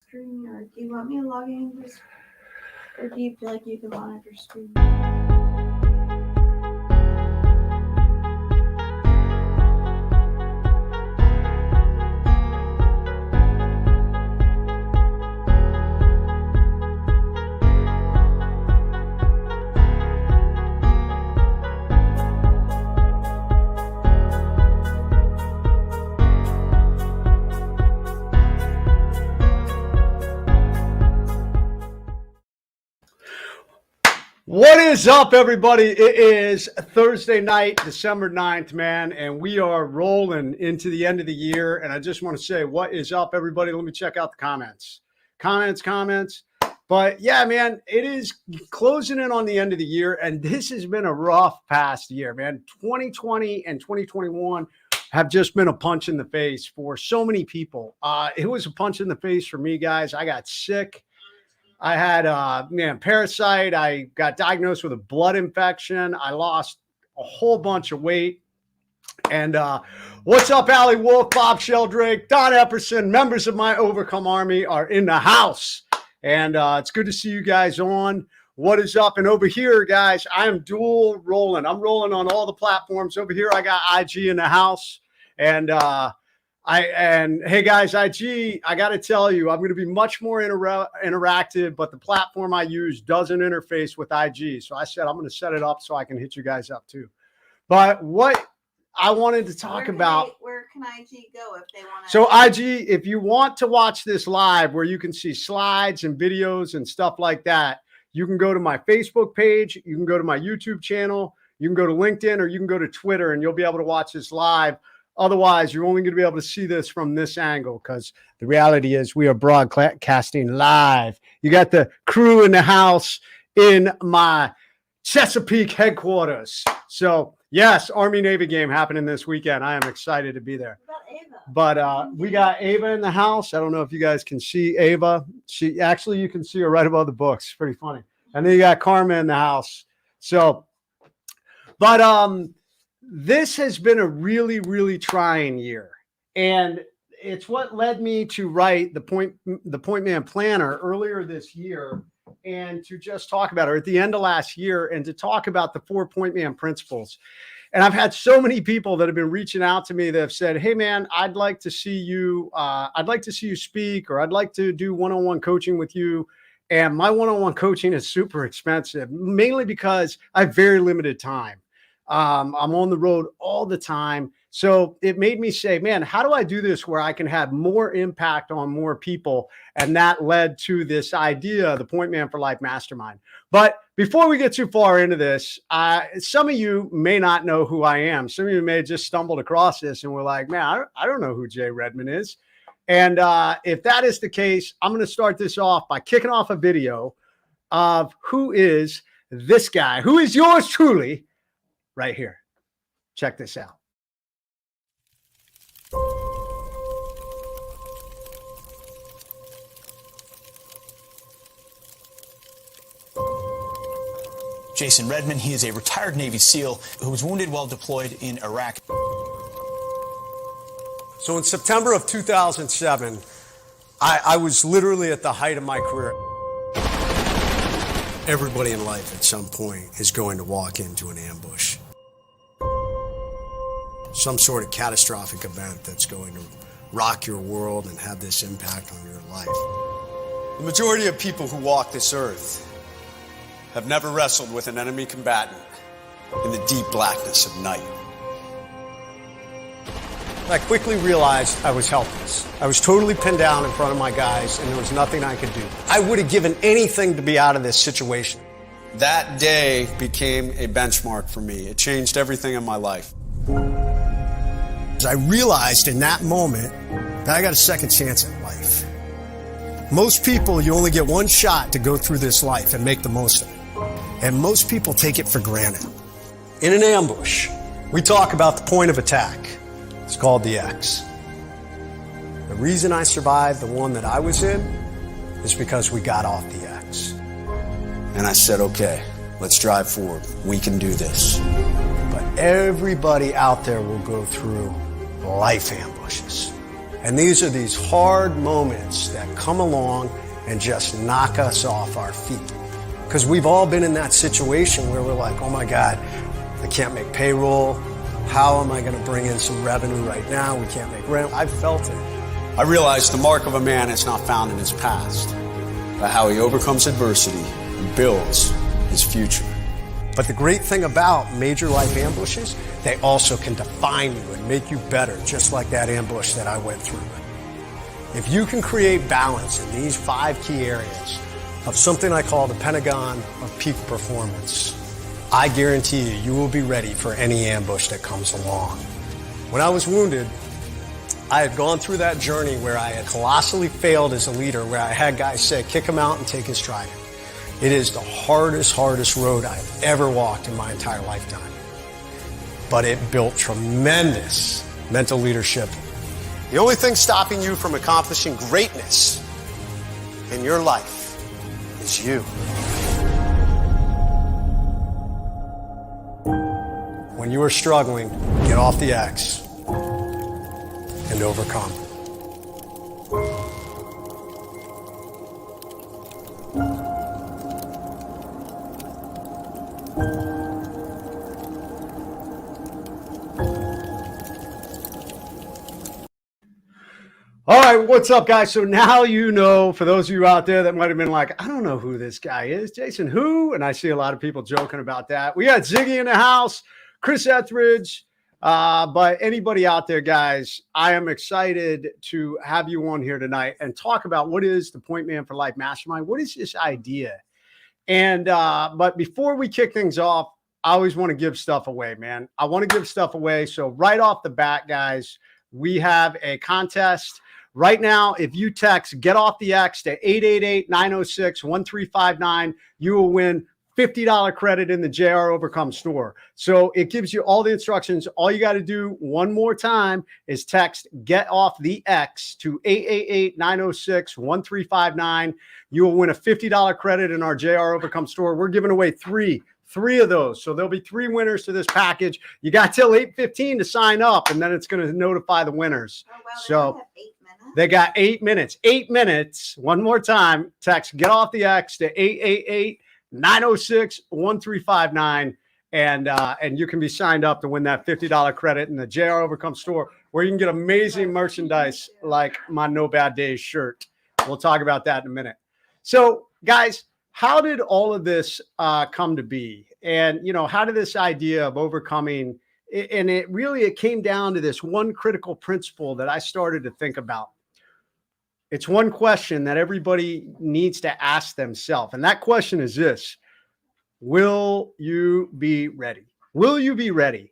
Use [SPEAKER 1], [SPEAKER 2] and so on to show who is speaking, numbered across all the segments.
[SPEAKER 1] screen, or do you want me to log in? Or do you feel like you can monitor screen?
[SPEAKER 2] What is up, everybody? It is Thursday night, December 9th, man, and we are rolling into the end of the year. And I just want to say, what is up, everybody? Let me check out the comments. Comments. But yeah, man, it is closing in on the end of the year, and this has been a rough past year, man. 2020 and 2021 have just been a punch in the face for so many people. It was a punch in the face for me, guys. I got sick. I had parasite. I got diagnosed with a blood infection. I lost a whole bunch of weight. And what's up, Allie Wolf, Bob Sheldrake, Don Epperson, members of my Overcome Army are in the house. And it's good to see you guys on. What is up? And over here, guys, I am dual rolling. I'm rolling on all the platforms. Over here, I got IG in the house. And hey guys, IG, I got to tell you, I'm going to be much more interactive, but the platform I use doesn't interface with IG. So I said, I'm going to set it up so I can hit you guys up too. But what I wanted to talk about.
[SPEAKER 1] Where can IG go if they want to?
[SPEAKER 2] So IG, if you want to watch this live where you can see slides and videos and stuff like that, you can go to my Facebook page. You can go to my YouTube channel. You can go to LinkedIn, or you can go to Twitter, and you'll be able to watch this live. Otherwise, you're only going to be able to see this from this angle, because the reality is we are broadcasting live. You got the crew in the house in my Chesapeake headquarters. So, yes, Army-Navy game happening this weekend. I am excited to be there.
[SPEAKER 1] What about Ava?
[SPEAKER 2] But we got Ava in the house. I don't know if you guys can see Ava. You can see her right above the books. Pretty funny. And then you got Karma in the house. So, but this has been a really, really trying year, and it's what led me to write the Point Man Planner earlier this year, and to just talk about it at the end of last year, and to talk about the 4 Point Man principles. And I've had so many people that have been reaching out to me that have said, "Hey, man, I'd like to see you. I'd like to see you speak, or I'd like to do one-on-one coaching with you." And my one-on-one coaching is super expensive, mainly because I have very limited time. I'm on the road all the time. So it made me say, man, how do I do this where I can have more impact on more people? And that led to this idea, the Point Man for Life Mastermind. But before we get too far into this, some of you may not know who I am. Some of you may have just stumbled across this and were like, man, I don't know who Jay Redmond is. And if that is the case, I'm going to start this off by kicking off a video of who is this guy, who is yours truly, right here. Check this out.
[SPEAKER 3] Jason Redmond, he is a retired Navy SEAL who was wounded while deployed in Iraq.
[SPEAKER 2] So in September of 2007, I was literally at the height of my career. Everybody in life at some point is going to walk into an ambush. Some sort of catastrophic event that's going to rock your world and have this impact on your life. The majority of people who walk this earth have never wrestled with an enemy combatant in the deep blackness of night. I quickly realized I was helpless. I was totally pinned down in front of my guys, and there was nothing I could do. I would have given anything to be out of this situation. That day became a benchmark for me. It changed everything in my life. I realized in that moment that I got a second chance at life. Most people, you only get one shot to go through this life and make the most of it. And most people take it for granted. In an ambush, we talk about the point of attack. It's called the X. The reason I survived the one that I was in is because we got off the X. And I said, okay, let's drive forward. We can do this. But everybody out there will go through life ambushes. And these are these hard moments that come along and just knock us off our feet. Because we've all been in that situation where we're like, oh my God, I can't make payroll. How am I going to bring in some revenue right now? We can't make rent. I've felt it. I realized the mark of a man is not found in his past, but how he overcomes adversity and builds his future. But the great thing about major life ambushes, they also can define you and make you better, just like that ambush that I went through. If you can create balance in these 5 key areas of something I call the Pentagon of peak performance, I guarantee you will be ready for any ambush that comes along. When I was wounded, I had gone through that journey where I had colossally failed as a leader, where I had guys say, kick him out and take his trident. It is the hardest road I've ever walked in my entire lifetime. But it built tremendous mental leadership. The only thing stopping you from accomplishing greatness in your life is you. When you are struggling, get off the X and overcome. All right, what's up, guys? So now you know, for those of you out there that might have been like, I don't know who this guy is. Jason, who? And I see a lot of people joking about that. We got Ziggy in the house, Chris Etheridge. But anybody out there, guys, I am excited to have you on here tonight and talk about what is the Point Man for Life Mastermind. What is this idea? And but before we kick things off, I always want to give stuff away, man. I want to give stuff away. So right off the bat, guys, we have a contest. Right now, if you text Get Off the X to 888-906-1359, you will win $50 credit in the JR Overcome store. So it gives you all the instructions. All you got to do one more time is text Get Off the X to 888-906-1359. You will win a $50 credit in our JR Overcome store. We're giving away three of those. So there'll be 3 winners to this package. You got till 8:15 to sign up, and then it's going to notify the winners.
[SPEAKER 1] Oh, wow,
[SPEAKER 2] so they got 8 minutes. 8 minutes. One more time. Text Get Off the X to 888-906-1359. And you can be signed up to win that $50 credit in the JR Overcome store, where you can get amazing merchandise like my No Bad Days shirt. We'll talk about that in a minute. So, guys, how did all of this come to be? And, you know, how did this idea of overcoming, and it came down to this one critical principle that I started to think about. It's one question that everybody needs to ask themselves. And that question is this: will you be ready? Will you be ready?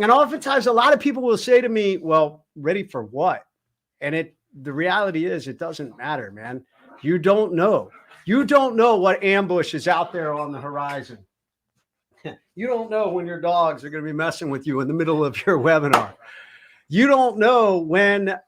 [SPEAKER 2] And oftentimes a lot of people will say to me, well, ready for what? And the reality is it doesn't matter, man. You don't know. You don't know what ambush is out there on the horizon. You don't know when your dogs are going to be messing with you in the middle of your webinar. You don't know when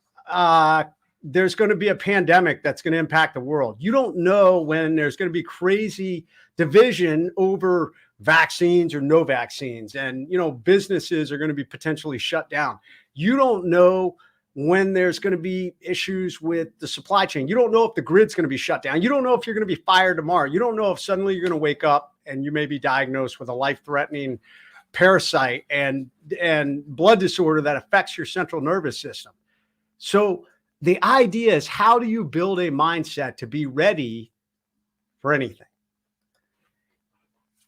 [SPEAKER 2] there's going to be a pandemic that's going to impact the world. You don't know when there's going to be crazy division over vaccines or no vaccines, and, you know, businesses are going to be potentially shut down. You don't know when there's going to be issues with the supply chain. You don't know if the grid's going to be shut down. You don't know if you're going to be fired tomorrow. You don't know if suddenly you're going to wake up and you may be diagnosed with a life-threatening parasite and blood disorder that affects your central nervous system. So the idea is, how do you build a mindset to be ready for anything?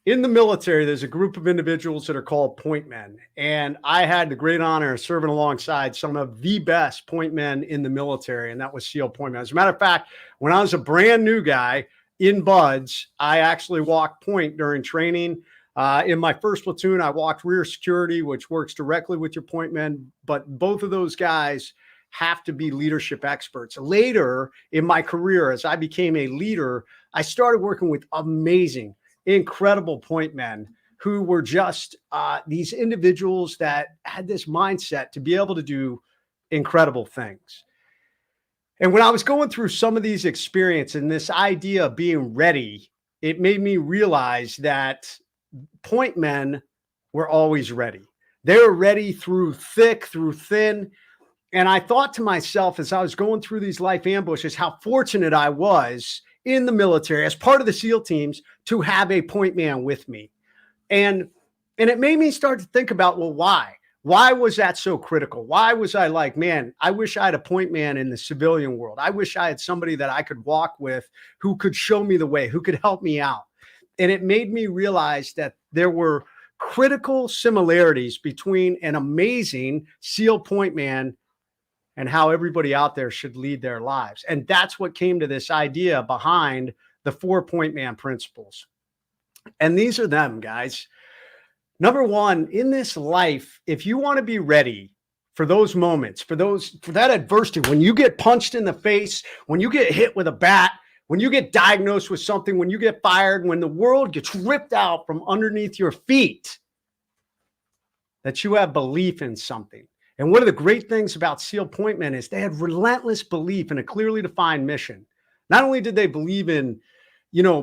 [SPEAKER 2] In the military, there's a group of individuals that are called point men. And I had the great honor of serving alongside some of the best point men in the military, and that was SEAL point men. As a matter of fact, when I was a brand new guy in BUDS, I actually walked point during training. In my first platoon, I walked rear security, which works directly with your point men. But both of those guys have to be leadership experts. Later in my career, as I became a leader, I started working with amazing, incredible point men who were just these individuals that had this mindset to be able to do incredible things. And when I was going through some of these experiences and this idea of being ready, it made me realize that point men were always ready. They were ready through thick, through thin. And I thought to myself as I was going through these life ambushes, how fortunate I was in the military as part of the SEAL teams to have a point man with me. And it made me start to think about, well, why? Why was that so critical? Why was I like, man, I wish I had a point man in the civilian world. I wish I had somebody that I could walk with who could show me the way, who could help me out. And it made me realize that there were critical similarities between an amazing SEAL point man and how everybody out there should lead their lives. And that's what came to this idea behind the 4-point man principles. And these are them, guys. Number one, in this life, if you want to be ready for those moments, for that adversity, when you get punched in the face, when you get hit with a bat, when you get diagnosed with something, when you get fired, when the world gets ripped out from underneath your feet, that you have belief in something. And one of the great things about SEAL point men is they had relentless belief in a clearly defined mission. Not only did they believe in,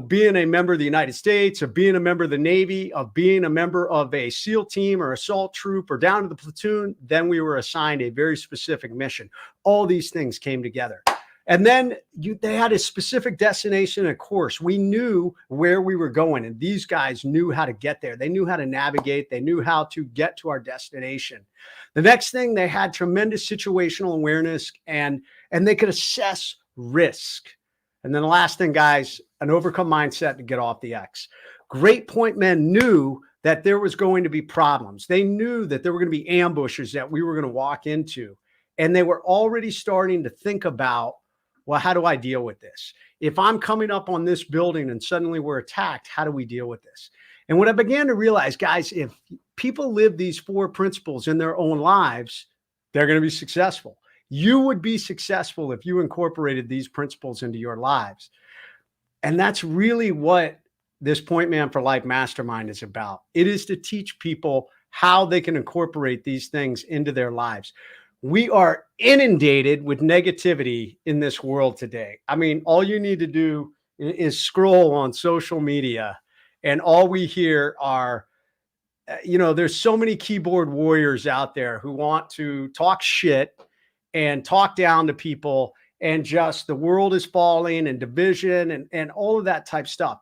[SPEAKER 2] being a member of the United States, of being a member of the Navy, of being a member of a SEAL team or assault troop or down to the platoon, then we were assigned a very specific mission. All these things came together. And then they had a specific destination and course. We knew where we were going, and these guys knew how to get there. They knew how to navigate. They knew how to get to our destination. The next thing, they had tremendous situational awareness, and they could assess risk. And then the last thing, guys, an overcome mindset to get off the X. Great point men knew that there was going to be problems. They knew that there were going to be ambushes that we were going to walk into. And they were already starting to think about, well, how do I deal with this? If I'm coming up on this building and suddenly we're attacked, how do we deal with this? And what I began to realize, guys, if people live these 4 principles in their own lives, they're going to be successful. You would be successful if you incorporated these principles into your lives. And that's really what this Point Man for Life Mastermind is about. It is to teach people how they can incorporate these things into their lives. We are inundated with negativity in this world today. I mean, all you need to do is scroll on social media, and all we hear are, there's so many keyboard warriors out there who want to talk shit and talk down to people, and just the world is falling and division and all of that type stuff.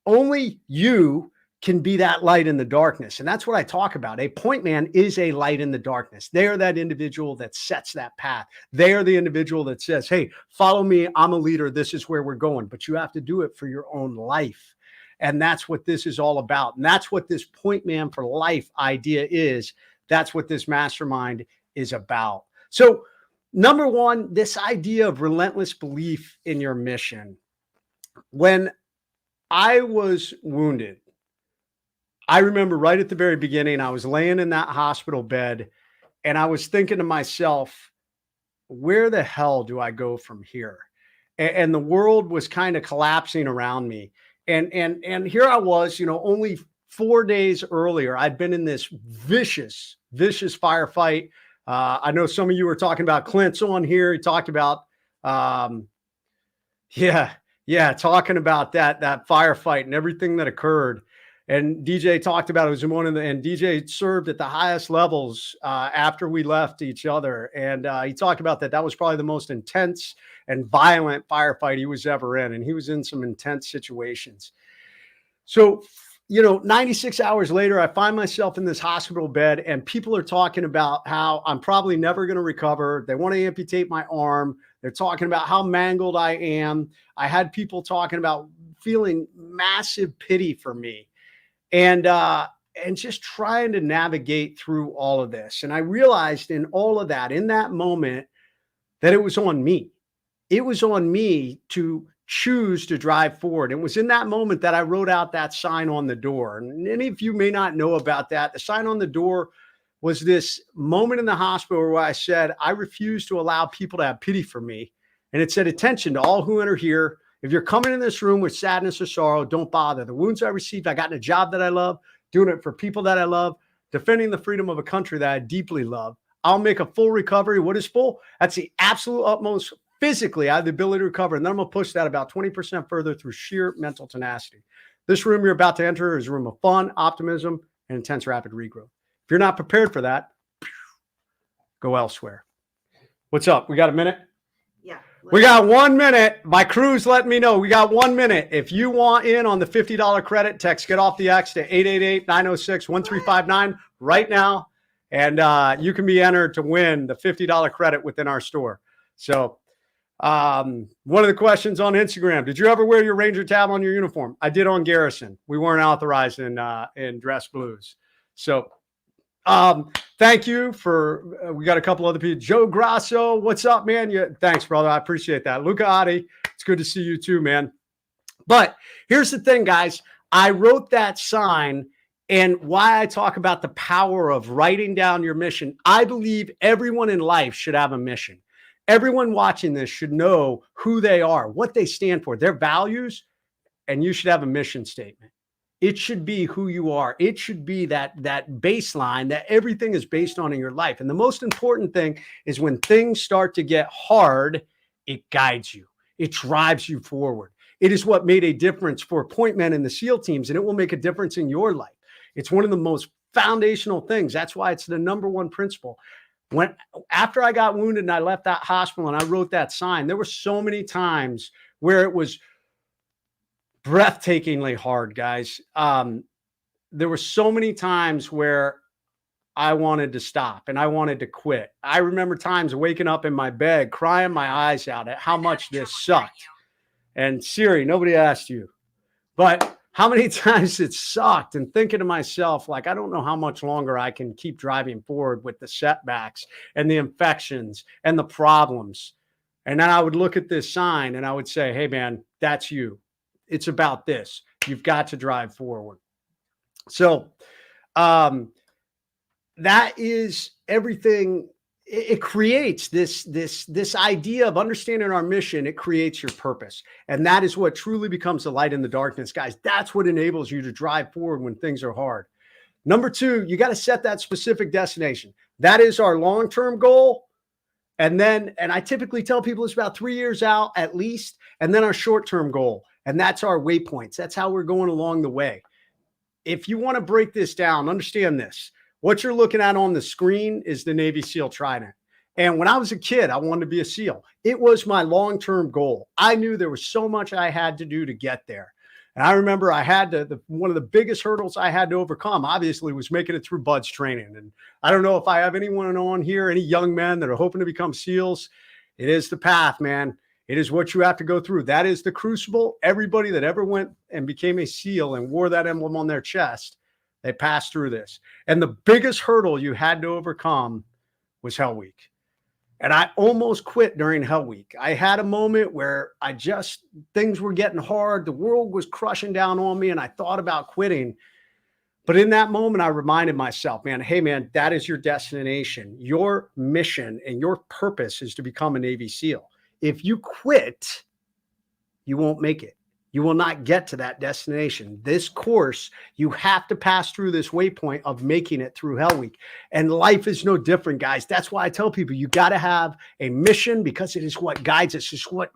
[SPEAKER 2] Only you can be that light in the darkness. And that's what I talk about. A point man is a light in the darkness. They are that individual that sets that path. They are the individual that says, hey, follow me. I'm a leader. This is where we're going. But you have to do it for your own life. And that's what this is all about. And that's what this Point Man for Life idea is. That's what this mastermind is about. So, number one, this idea of relentless belief in your mission. When I was wounded, I remember right at the very beginning, I was laying in that hospital bed and I was thinking to myself, where the hell do I go from here? And the world was kind of collapsing around me. And here I was, only 4 days earlier, I'd been in this vicious firefight. I know some of you were talking about Clint's on here. He talked about, talking about that firefight and everything that occurred. And DJ talked about it was one of the, and DJ served at the highest levels after we left each other. And he talked about that was probably the most intense and violent firefight he was ever in. And he was in some intense situations. So, 96 hours later, I find myself in this hospital bed and people are talking about how I'm probably never going to recover. They want to amputate my arm. They're talking about how mangled I am. I had people talking about feeling massive pity for me. And just trying to navigate through all of this. And I realized in all of that, in that moment, that it was on me. It was on me to choose to drive forward. It was in that moment that I wrote out that sign on the door. And many of you may not know about that. The sign on the door was this moment in the hospital where I said, I refuse to allow people to have pity for me. And it said, attention to all who enter here. If you're coming in this room with sadness or sorrow, don't bother. The wounds I received, I got in a job that I love, doing it for people that I love, defending the freedom of a country that I deeply love. I'll make a full recovery. What is full? That's the absolute utmost. Physically, I have the ability to recover. And then I'm going to push that about 20% further through sheer mental tenacity. This room you're about to enter is a room of fun, optimism, and intense rapid regrowth. If you're not prepared for that, go elsewhere. What's up? We got a minute?
[SPEAKER 1] Yeah.
[SPEAKER 2] We got 1 minute. My crew's letting me know we got 1 minute. If you want in on the $50 credit, text Get Off the X to 888-906-1359 right now. And you can be entered to win the $50 credit within our store. So one of the questions on Instagram, did you ever wear your Ranger tab on your uniform? I did on Garrison. We weren't authorized in dress blues. So thank you for, we got a couple other people. Joe Grasso, what's up, man? Thanks, brother. I appreciate that. Luca Adi, it's good to see you too, man. But here's the thing, guys. I wrote that sign, and why I talk about the power of writing down your mission. I believe everyone in life should have a mission. Everyone watching this should know who they are, what they stand for, their values, and you should have a mission statement. It should be who you are. It should be that baseline that everything is based on in your life. And the most important thing is when things start to get hard, it guides you. It drives you forward. It is what made a difference for point men in the SEAL teams, and it will make a difference in your life. It's one of the most foundational things. That's why it's the number one principle. After I got wounded and I left that hospital and I wrote that sign, there were so many times where it was breathtakingly hard, guys. There were so many times where I wanted to stop and I wanted to quit. I remember times waking up in my bed, crying my eyes out at how much this sucked. And Siri, nobody asked you, but how many times it sucked, and thinking to myself, like, I don't know how much longer I can keep driving forward with the setbacks and the infections and the problems. And then I would look at this sign and I would say, hey, man, that's you. It's about this. You've got to drive forward. So that is everything. It creates this idea of understanding our mission. It creates your purpose. And that is what truly becomes the light in the darkness, guys. That's what enables you to drive forward when things are hard. Number two, you got to set that specific destination. That is our long-term goal. And I typically tell people it's about 3 years out at least. And then our short-term goal. And that's our waypoints. That's how we're going along the way. If you want to break this down, understand this. What you're looking at on the screen is the Navy SEAL Trident. And when I was a kid, I wanted to be a SEAL. It was my long-term goal. I knew there was so much I had to do to get there. And I remember I had one of the biggest hurdles I had to overcome, obviously, was making it through BUD/S training. And I don't know if I have anyone on here, any young men that are hoping to become SEALs. It is the path, man. It is what you have to go through. That is the crucible. Everybody that ever went and became a SEAL and wore that emblem on their chest, they passed through this. And the biggest hurdle you had to overcome was Hell Week. And I almost quit during Hell Week. I had a moment where things were getting hard. The world was crushing down on me and I thought about quitting. But in that moment, I reminded myself, man, hey, man, that is your destination. Your mission and your purpose is to become a Navy SEAL. If you quit, you won't make it. You will not get to that destination. This course, you have to pass through this waypoint of making it through Hell Week. And life is no different, guys. That's why I tell people you got to have a mission, because it is what guides us. It's what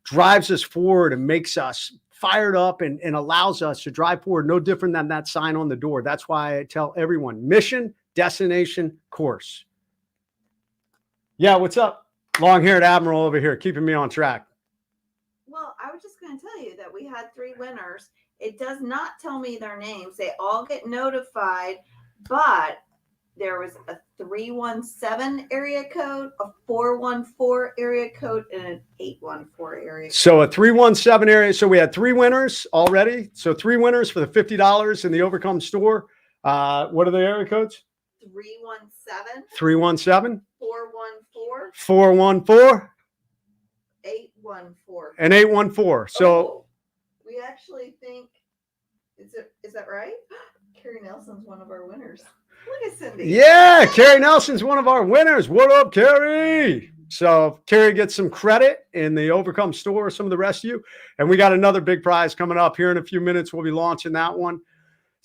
[SPEAKER 2] drives us forward and makes us fired up and allows us to drive forward. No different than that sign on the door. That's why I tell everyone, mission, destination, course. Yeah, what's up? Long-haired Admiral over here, keeping me on track.
[SPEAKER 1] Well, I was just going to tell you that we had 3 winners. It does not tell me their names. They all get notified, but there was a 317 area code, a 414 area code, and an 814 area code.
[SPEAKER 2] So a 317 area. So we had 3 winners already. So 3 winners for the $50 in the Overcome store. What are the area codes?
[SPEAKER 1] 317.
[SPEAKER 2] 317.
[SPEAKER 1] 414.
[SPEAKER 2] 414.
[SPEAKER 1] 814.
[SPEAKER 2] And 814. So
[SPEAKER 1] we actually think, is that right? Carrie Nelson's one of our winners. Look at Cindy.
[SPEAKER 2] yeah, Carrie Nelson's one of our winners. What up, Carrie? So Carrie gets some credit in the Overcome store, some of the rest of you. And we got another big prize coming up here in a few minutes. We'll be launching that one.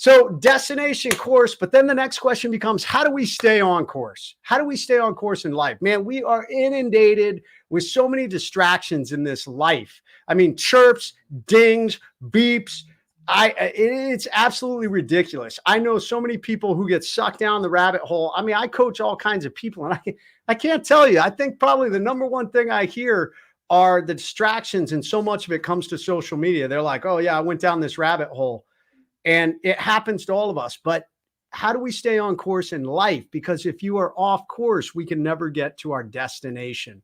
[SPEAKER 2] So destination, course, but then the next question becomes, how do we stay on course? How do we stay on course in life? Man, we are inundated with so many distractions in this life. I mean, chirps, dings, beeps. It's absolutely ridiculous. I know so many people who get sucked down the rabbit hole. I mean, I coach all kinds of people, and I can't tell you. I think probably the number one thing I hear are the distractions, and so much of it comes to social media. They're like, oh yeah, I went down this rabbit hole. And it happens to all of us. But how do we stay on course in life? Because if you are off course, we can never get to our destination.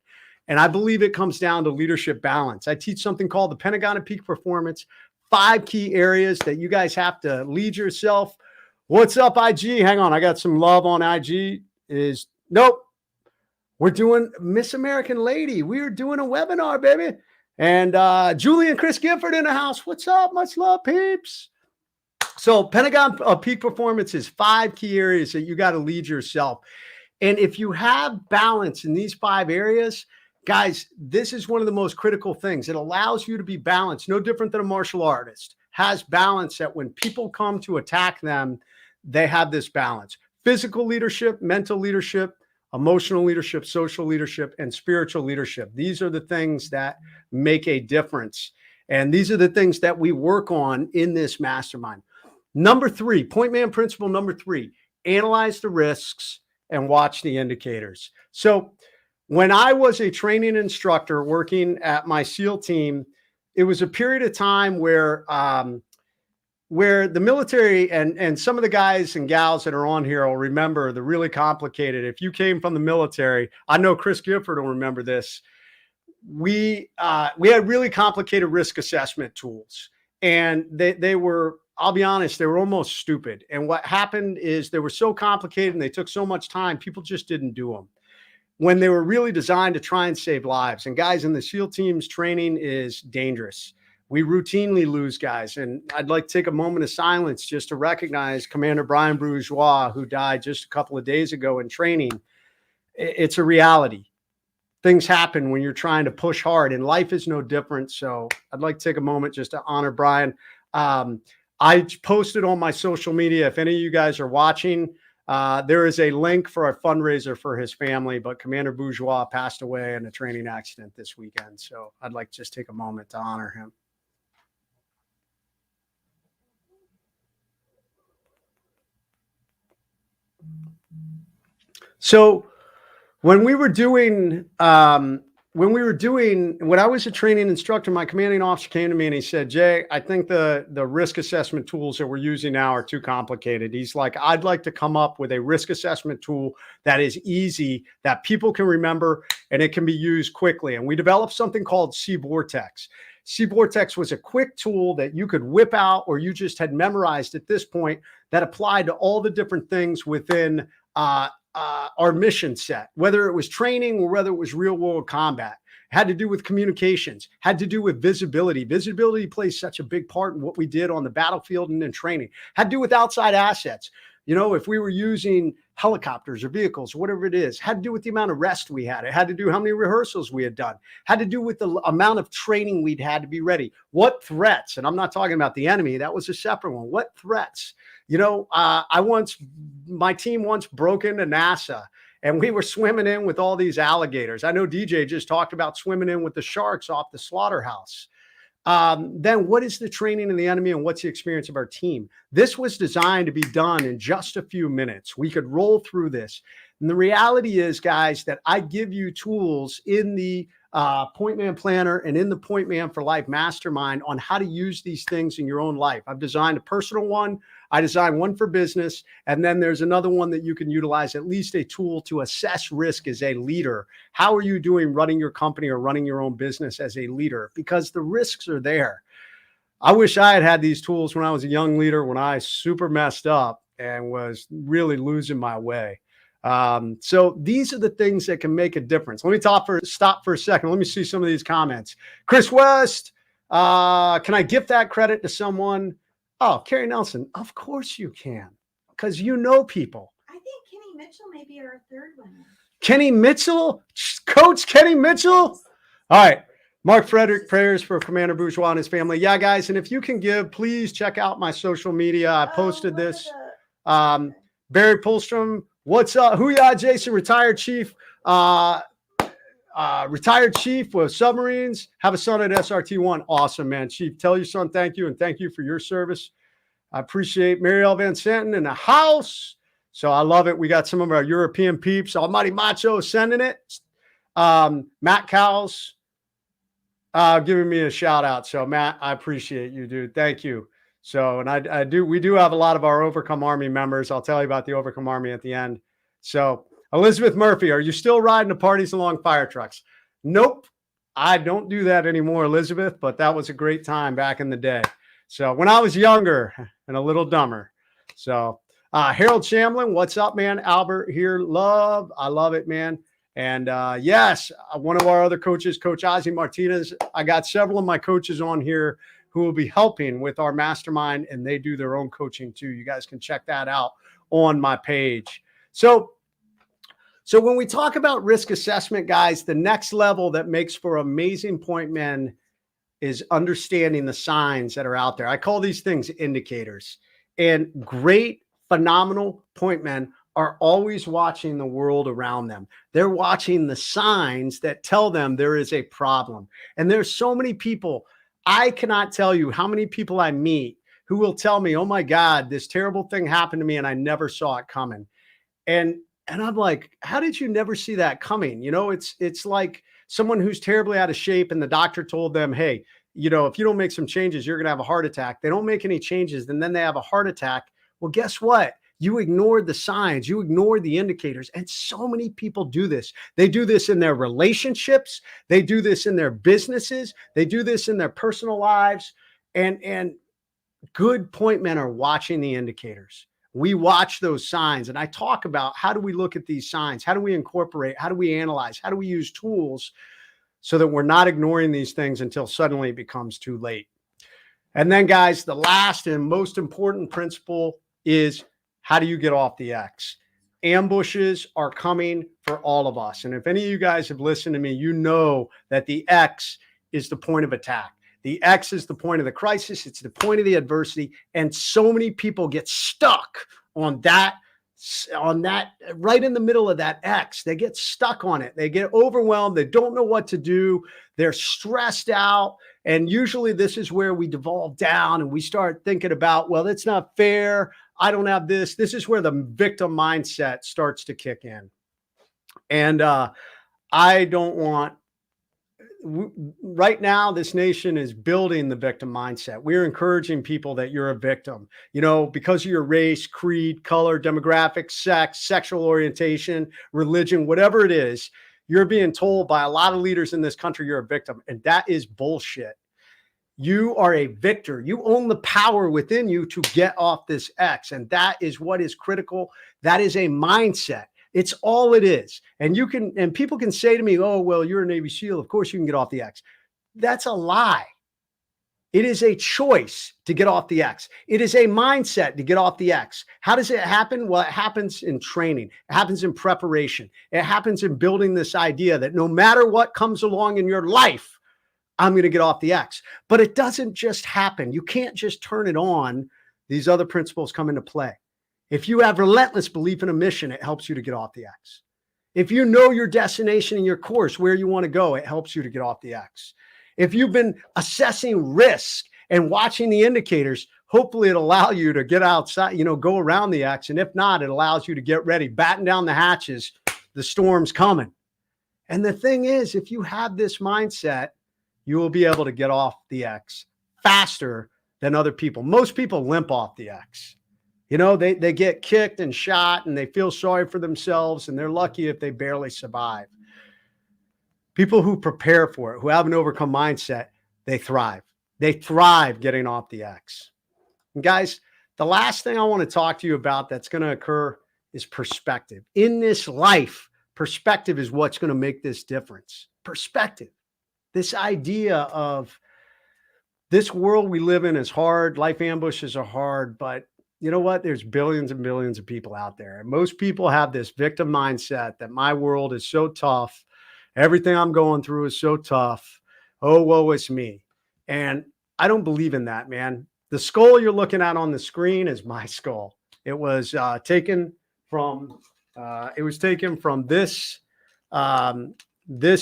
[SPEAKER 2] And I believe it comes down to leadership balance. I teach something called the Pentagon of Peak Performance, 5 key areas that you guys have to lead yourself. What's up, IG? Hang on. I got some love on IG. Nope. We're doing Miss American Lady. We're doing a webinar, baby. And Julie and Chris Gifford in the house. What's up? Much love, peeps. So Pentagon Peak Performance is 5 key areas that you got to lead yourself. And if you have balance in these 5 areas, guys, this is one of the most critical things. It allows you to be balanced, no different than a martial artist, has balance that when people come to attack them, they have this balance. Physical leadership, mental leadership, emotional leadership, social leadership, and spiritual leadership. These are the things that make a difference. And these are the things that we work on in this mastermind. Number 3, point man principle number 3, analyze the risks and watch the indicators. So when I was a training instructor working at my SEAL team, it was a period of time where the military and some of the guys and gals that are on here will remember the really complicated. If you came from the military, I know Chris Gifford will remember this. We had really complicated risk assessment tools, and they were, I'll be honest, they were almost stupid. And what happened is they were so complicated and they took so much time, people just didn't do them when they were really designed to try and save lives. And guys, in the SEAL teams, training is dangerous. We routinely lose guys. And I'd like to take a moment of silence just to recognize Commander Brian Bourgeois, who died just a couple of days ago in training. It's a reality. Things happen when you're trying to push hard, and life is no different. So I'd like to take a moment just to honor Brian. I posted on my social media, if any of you guys are watching, there is a link for a fundraiser for his family, but Commander Bourgeois passed away in a training accident this weekend. So I'd like to just take a moment to honor him. So when I was a training instructor, my commanding officer came to me and he said, Jay, I think the risk assessment tools that we're using now are too complicated. He's like, I'd like to come up with a risk assessment tool that is easy, that people can remember, and it can be used quickly. And we developed something called C-Vortex. C-Vortex was a quick tool that you could whip out, or you just had memorized at this point, that applied to all the different things within our mission set, whether it was training or whether it was real world combat. It had to do with communications, had to do with visibility. Visibility plays such a big part in what we did on the battlefield and in training. Had to do with outside assets. You know, if we were using helicopters or vehicles, whatever it is, had to do with the amount of rest we had. It had to do how many rehearsals we had done, had to do with the amount of training we'd had to be ready. What threats, and I'm not talking about the enemy, that was a separate one. What threats? You know, my team once broke into NASA and we were swimming in with all these alligators. I know DJ just talked about swimming in with the sharks off the slaughterhouse. Then what is the training of the enemy and what's the experience of our team? This was designed to be done in just a few minutes. We could roll through this. And the reality is, guys, that I give you tools in the Point Man Planner and in the Point Man for Life Mastermind on how to use these things in your own life. I've designed a personal one. I designed one for business. And then there's another one that you can utilize, at least a tool to assess risk as a leader. How are you doing running your company or running your own business as a leader? Because the risks are there. I wish I had these tools when I was a young leader, when I super messed up and was really losing my way. So these are the things that can make a difference. Let me stop for a second. Let me see some of these comments. Chris West, can I gift that credit to someone? Oh, Carrie Nelson, of course you can, because you know people.
[SPEAKER 1] I think Kenny Mitchell may be our third winner.
[SPEAKER 2] Kenny Mitchell? Coach Kenny Mitchell? All right. Mark Frederick, prayers for Commander Bourgeois and his family. Yeah, guys, and if you can give, please check out my social media. I posted this. Barry Pullstrom, what's up? Hoo-yah, Jason, retired chief. Retired chief with submarines. Have a son at SRT-1. Awesome, man. Chief, tell your son thank you, and thank you for your service. I appreciate Marielle Van Santen in the house. So I love it. We got some of our European peeps. Almighty Macho sending it. Matt Cowles giving me a shout out. So Matt, I appreciate you, dude. Thank you. So, and we do have a lot of our Overcome Army members. I'll tell you about the Overcome Army at the end. So Elizabeth Murphy, are you still riding to parties along fire trucks? Nope. I don't do that anymore, Elizabeth, but that was a great time back in the day. So when I was younger and a little dumber. So Harold Shamlin, what's up, man? Albert here. I love it, man. And yes, one of our other coaches, Coach Ozzy Martinez. I got several of my coaches on here who will be helping with our mastermind, and they do their own coaching too. You guys can check that out on my page. So when we talk about risk assessment, guys, the next level that makes for amazing point men is understanding the signs that are out there. I call these things indicators. And great, phenomenal point men are always watching the world around them. They're watching the signs that tell them there is a problem. And there's so many people, I cannot tell you how many people I meet who will tell me, oh my God, this terrible thing happened to me and I never saw it coming. And I'm like, how did you never see that coming? You know, it's like someone who's terribly out of shape and the doctor told them, hey, you know, if you don't make some changes, you're going to have a heart attack. They don't make any changes, and then they have a heart attack. Well, guess what? You ignored the signs, you ignored the indicators. And so many people do this. They do this in their relationships. They do this in their businesses. They do this in their personal lives. And good point men are watching the indicators. We watch those signs. And I talk about how do we look at these signs? How do we incorporate? How do we analyze? How do we use tools so that we're not ignoring these things until suddenly it becomes too late? And then, guys, the last and most important principle is, how do you get off the X? Ambushes are coming for all of us. And if any of you guys have listened to me, you know that the X is the point of attack. The X is the point of the crisis. It's the point of the adversity. And so many people get stuck on that, right in the middle of that X. They get stuck on it. They get overwhelmed. They don't know what to do. They're stressed out. And usually this is where we devolve down and we start thinking about, well, that's not fair. I don't have this. This is where the victim mindset starts to kick in. And I don't want, right now, this nation is building the victim mindset. We're encouraging people that you're a victim, you know, because of your race, creed, color, demographics, sex, sexual orientation, religion, whatever it is, you're being told by a lot of leaders in this country, you're a victim. And that is bullshit. You are a victor. You own the power within you to get off this X. And that is what is critical. That is a mindset. It's all it is. And people can say to me, oh, well, you're a Navy SEAL. Of course you can get off the X. That's a lie. It is a choice to get off the X. It is a mindset to get off the X. How does it happen? Well, it happens in training. It happens in preparation. It happens in building this idea that no matter what comes along in your life, I'm going to get off the X. But it doesn't just happen. You can't just turn it on. These other principles come into play. If you have relentless belief in a mission, it helps you to get off the X. If you know your destination and your course, where you want to go, it helps you to get off the X. If you've been assessing risk and watching the indicators, hopefully it'll allow you to get outside, go around the X. And if not, it allows you to get ready, batten down the hatches. The storm's coming. And the thing is, if you have this mindset, you will be able to get off the X faster than other people. Most people limp off the X. They get kicked and shot and they feel sorry for themselves and they're lucky if they barely survive. People who prepare for it, who have an overcome mindset, they thrive. They thrive getting off the X. And guys, the last thing I want to talk to you about that's going to occur is perspective. In this life, perspective is what's going to make this difference. Perspective. This idea of this world we live in is hard. Life ambushes are hard, but you know what? There's billions and billions of people out there. And most people have this victim mindset that my world is so tough. Everything I'm going through is so tough. Oh, woe is me. And I don't believe in that, man. The skull you're looking at on the screen is my skull. It was taken from this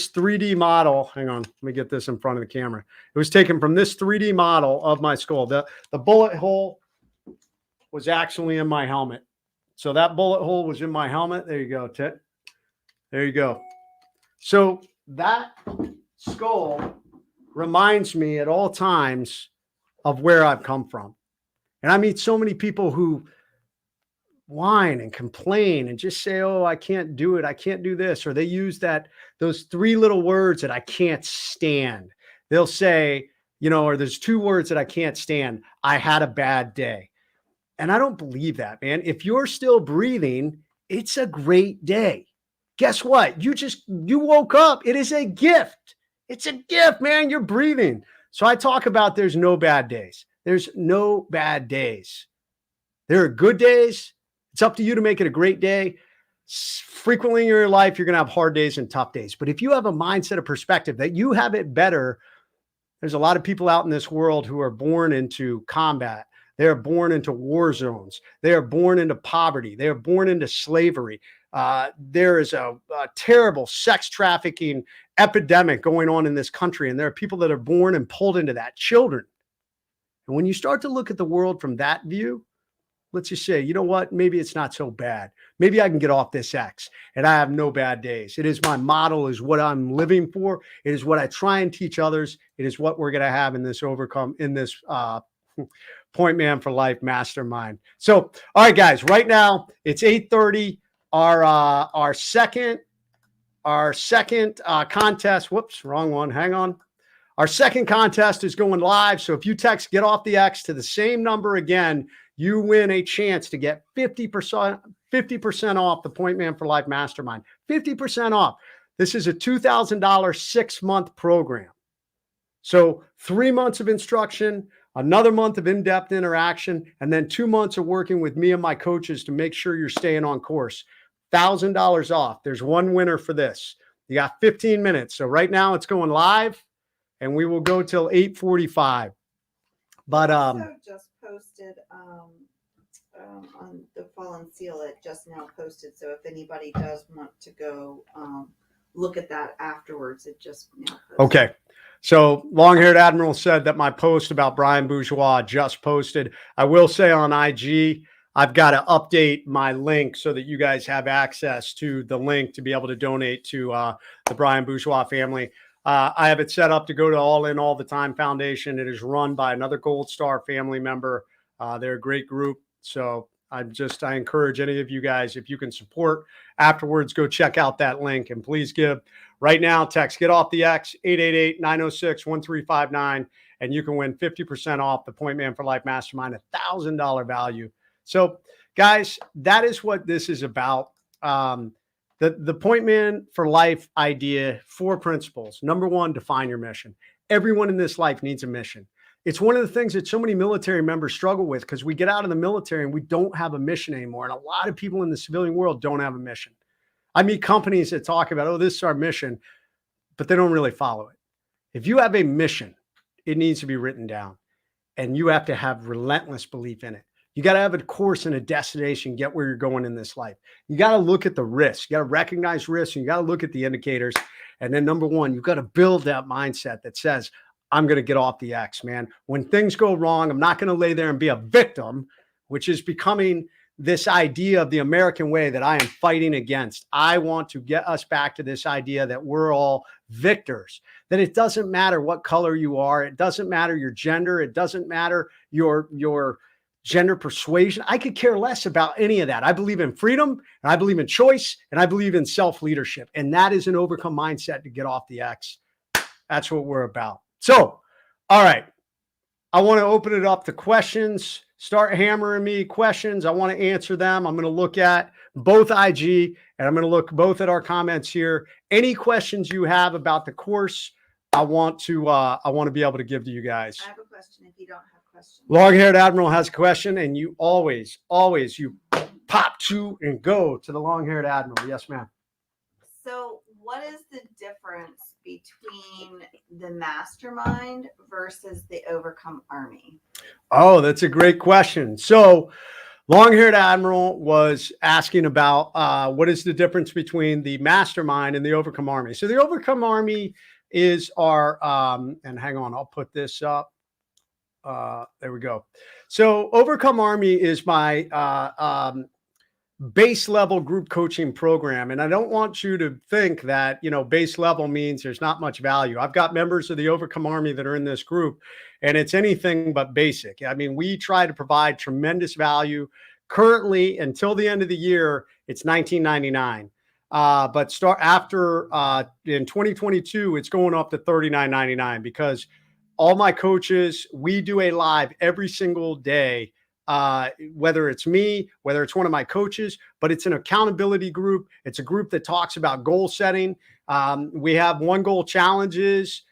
[SPEAKER 2] 3D model. Hang on, let me get this in front of the camera. It was taken from this 3D model of my skull. The bullet hole was actually in my helmet. So that bullet hole was in my helmet. There you go, Tit. There you go. So that skull reminds me at all times of where I've come from. And I meet so many people who whine and complain and just say, oh, I can't do it. I can't do this. Or they use those three little words that I can't stand. They'll say, or there's two words that I can't stand. I had a bad day. And I don't believe that, man. If you're still breathing, it's a great day. Guess what? You woke up. It is a gift. It's a gift, man. You're breathing. So I talk about there's no bad days. There's no bad days. There are good days. It's up to you to make it a great day. Frequently in your life, you're going to have hard days and tough days. But if you have a mindset of perspective that you have it better, there's a lot of people out in this world who are born into combat. They are born into war zones. They are born into poverty. They are born into slavery. There is a terrible sex trafficking epidemic going on in this country. And there are people that are born and pulled into that, children. And when you start to look at the world from that view, let's just say, you know what? Maybe it's not so bad. Maybe I can get off this X and I have no bad days. It is my model, is what I'm living for. It is what I try and teach others. It is what we're going to have in this Point Man for Life Mastermind. So, all right, guys, right now it's 8:30. Our second contest. Whoops, wrong one. Hang on. Our second contest is going live. So if you text "Get Off the X" to the same number again, you win a chance to get 50% off the Point Man for Life Mastermind. 50% off. This is a $2,000 6-month program. So 3 months of instruction, another month of in-depth interaction, and then 2 months of working with me and my coaches to make sure you're staying on course. $1,000 off. There's one winner for this. You got 15 minutes. So right now it's going live, and we will go till 8:45. But
[SPEAKER 1] also just posted on the Fallen Seal. It just now posted. So if anybody does want to go look at that afterwards, it just now posted.
[SPEAKER 2] Okay. So Long-Haired Admiral said that my post about Brian Bourgeois just posted. I will say on IG, I've got to update my link so that you guys have access to the link to be able to donate to the Brian Bourgeois family. I have it set up to go to All In All the Time Foundation. It is run by another Gold Star family member. They're a great group. So I encourage any of you guys, if you can support afterwards, go check out that link and please give. Right now, text "Get Off the X" 888-906-1359, and you can win 50% off the Point Man for Life Mastermind, $1,000 value. So, guys, that is what this is about. The Point Man for Life idea, 4 principles. Number 1, define your mission. Everyone in this life needs a mission. It's one of the things that so many military members struggle with, because we get out of the military and we don't have a mission anymore. And a lot of people in the civilian world don't have a mission. I meet companies that talk about, oh, this is our mission, but they don't really follow it. If you have a mission, it needs to be written down, and you have to have relentless belief in it. You got to have a course and a destination, get where you're going in this life. You got to look at the risks. You got to recognize risks, and you got to look at the indicators. And then number 1, you've got to build that mindset that says, I'm going to get off the X, man. When things go wrong, I'm not going to lay there and be a victim, which is becoming this idea of the American way that I am fighting against. I want to get us back to this idea that we're all victors, that it doesn't matter what color you are. It doesn't matter your gender. It doesn't matter your gender persuasion. I could care less about any of that. I believe in freedom, and I believe in choice, and I believe in self-leadership. And that is an overcome mindset to get off the X. That's what we're about. So, all right. I want to open it up to questions. Start hammering me questions. I want to answer them. I'm going to look at both IG, and I'm going to look both at our comments here. Any questions you have about the course, I want to be able to give to you guys.
[SPEAKER 1] I have a question if you don't have questions.
[SPEAKER 2] Long-Haired Admiral has a question, and you always you pop to and go to the Long-Haired Admiral. Yes, ma'am.
[SPEAKER 1] So what is the difference between the Mastermind versus the Overcome Army?
[SPEAKER 2] Oh, that's a great question. So Long-Haired Admiral was asking about what is the difference between the Mastermind and the Overcome Army. So the Overcome Army is our, and hang on, I'll put this up. There we go. So Overcome Army is my base level group coaching program. And I don't want you to think that, base level means there's not much value. I've got members of the Overcome Army that are in this group, and it's anything but basic. I mean, we try to provide tremendous value. Currently, until the end of the year, it's $19.99. But start after in 2022, it's going up to $39.99 because all my coaches, we do a live every single day. Whether it's me, whether it's one of my coaches, but it's an accountability group. It's a group that talks about goal setting. We have 1 goal challenges.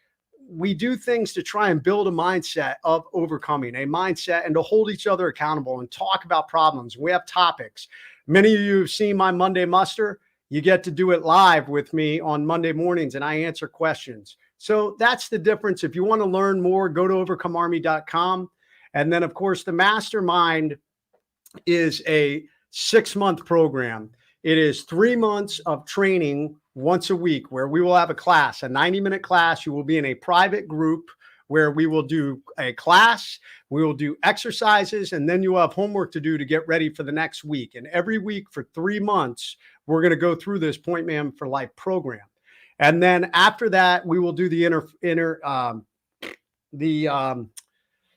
[SPEAKER 2] We do things to try and build a mindset of overcoming, a mindset, and to hold each other accountable and talk about problems. We have topics. Many of you have seen my Monday muster. You get to do it live with me on Monday mornings, and I answer questions. So that's the difference. If you want to learn more, go to overcomearmy.com. And then, of course, the Mastermind is a 6-month program. It is 3 months of training once a week where we will have a class, a 90-minute class. You will be in a private group where we will do a class, we will do exercises, and then you will have homework to do to get ready for the next week. And every week for 3 months, we're going to go through this Point Man for Life program. And then after that, we will do the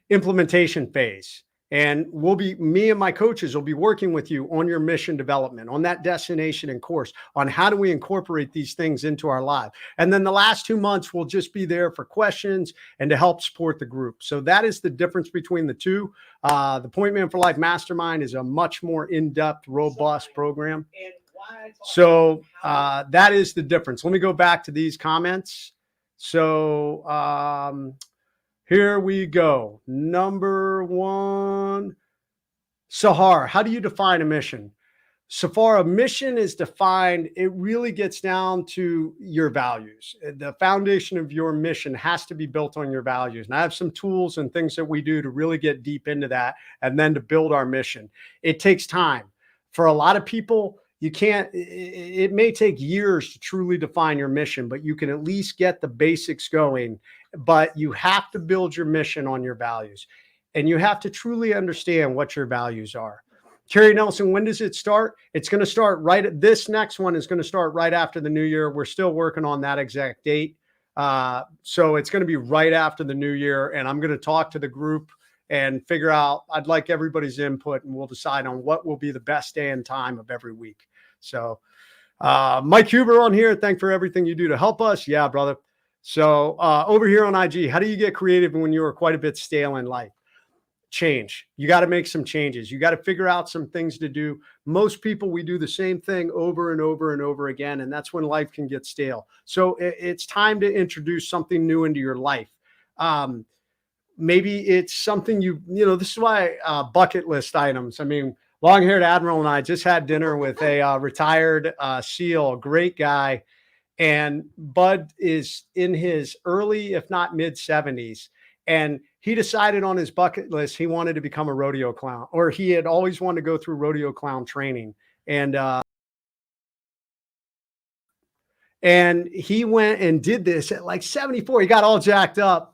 [SPEAKER 2] implementation phase. And me and my coaches will be working with you on your mission development, on that destination and course, on how do we incorporate these things into our life. And then the last 2 months will just be there for questions and to help support the group. So that is the difference between the two. The Point Man for Life Mastermind is a much more in-depth, robust program. So that is the difference. Let me go back to these comments. So here we go. Number 1, Sahar, how do you define a mission? Safar, a mission is defined, it really gets down to your values. The foundation of your mission has to be built on your values. And I have some tools and things that we do to really get deep into that and then to build our mission. It takes time. For a lot of people, it may take years to truly define your mission, but you can at least get the basics going. But you have to build your mission on your values, and you have to truly understand what your values are. Carrie Nelson, when does it start? It's going to start this next one is going to start right after the new year. We're still working on that exact date. So it's going to be right after the new year, and I'm going to talk to the group and figure out, I'd like everybody's input, and we'll decide on what will be the best day and time of every week. So Mike Huber on here. Thanks for everything you do to help us. Yeah, brother. So over here on IG, how do you get creative when you are quite a bit stale in life? Change. You got to make some changes. You got to figure out some things to do. Most people, we do the same thing over and over and over again, and that's when life can get stale. So it's time to introduce something new into your life. Maybe it's something this is why bucket list items. I mean, Long-haired Admiral and I just had dinner with a retired SEAL, great guy. And Bud is in his early, if not mid 70s. And he decided on his bucket list, he wanted to become a rodeo clown, or he had always wanted to go through rodeo clown training. And he went and did this at like 74. He got all jacked up,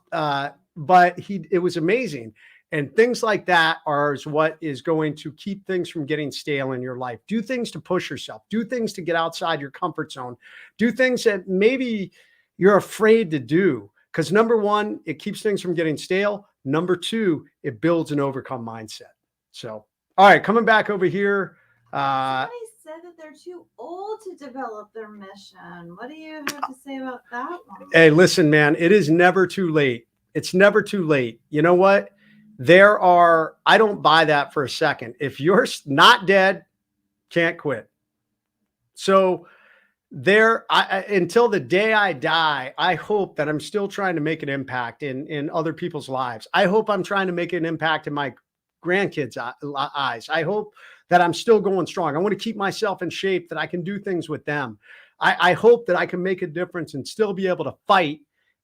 [SPEAKER 2] but it was amazing. And things like that are what is going to keep things from getting stale in your life. Do things to push yourself. Do things to get outside your comfort zone. Do things that maybe you're afraid to do. Because number 1, it keeps things from getting stale. Number 2, it builds an overcome mindset. So, all right, coming back over here.
[SPEAKER 1] Somebody said that they're too old to develop their mission. What do you have to say about that one?
[SPEAKER 2] Hey, listen, man, it is never too late. It's never too late. You know what? I don't buy that for a second. If you're not dead, can't quit. So until the day I die, I hope that I'm still trying to make an impact in other people's lives. I hope I'm trying to make an impact in my grandkids' eyes. I hope that I'm still going strong. I want to keep myself in shape that I can do things with them. I hope that I can make a difference and still be able to fight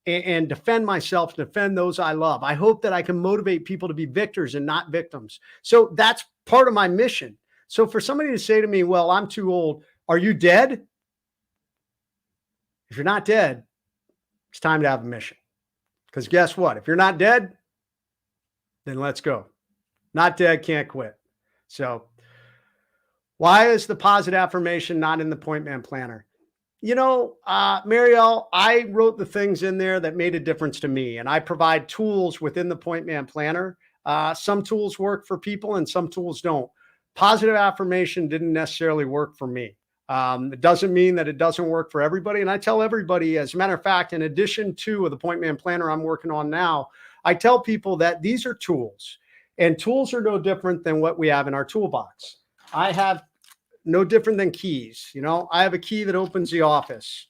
[SPEAKER 2] and defend myself, defend those I love. I hope that I can motivate people to be victors and not victims. So that's part of my mission. So for somebody to say to me, well, I'm too old. Are you dead? If you're not dead, it's time to have a mission. Because guess what? If you're not dead, then let's go. Not dead, can't quit. So Why is the positive affirmation not in the Point Man Planner? You know, Marielle, I wrote the things in there that made a difference to me, and I provide tools within the Point Man Planner. Some tools work for people and some tools don't. Positive affirmation didn't necessarily work for me. It doesn't mean that it doesn't work for everybody. And I tell everybody, as a matter of fact, in addition to the Point Man Planner I'm working on now, I tell people that these are tools, and tools are no different than what we have in our toolbox. I have no different than keys. You know, I have a key that opens the office.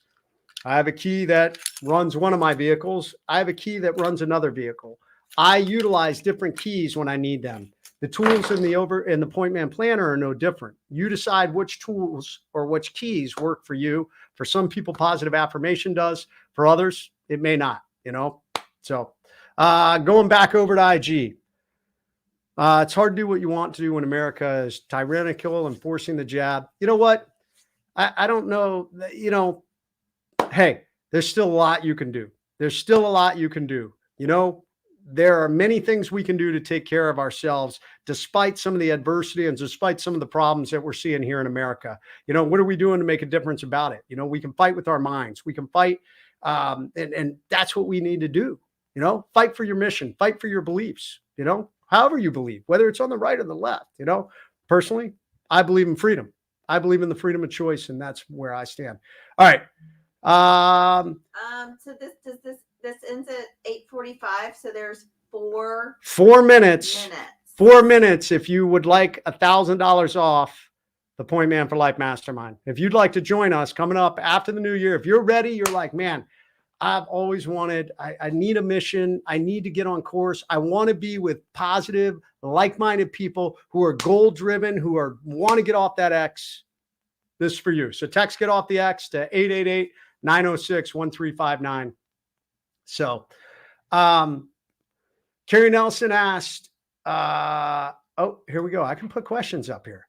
[SPEAKER 2] I have a key that runs one of my vehicles. I have a key that runs another vehicle. I utilize different keys when I need them. The tools in the Point Man Planner are no different. You decide which tools or which keys work for you. For some people, positive affirmation does. For others, it may not, you know. So going back over to IG. It's hard to do what you want to do when America is tyrannical and forcing the jab. You know what? I don't know. You know, hey, there's still a lot you can do. There's still a lot you can do. You know, there are many things we can do to take care of ourselves, despite some of the adversity and despite some of the problems that we're seeing here in America. You know, what are we doing to make a difference about it? You know, we can fight with our minds. We can fight. And that's what we need to do. You know, fight for your mission, fight for your beliefs, you know, however you believe, whether it's on the right or the left. You know, personally, I believe in freedom. I believe in the freedom of choice, and that's where I stand. All right.
[SPEAKER 1] So this ends at 8:45. So there's 4
[SPEAKER 2] minutes. 4 minutes if you would like $1,000 off the Point Man for Life Mastermind. If you'd like to join us coming up after the new year, if you're ready, you're like, man, I've always wanted, I need a mission. I need to get on course. I want to be with positive, like-minded people who are goal-driven, who want to get off that X. This is for you. So text get off the X to 888-906-1359. So Carrie Nelson asked, oh, here we go. I can put questions up here.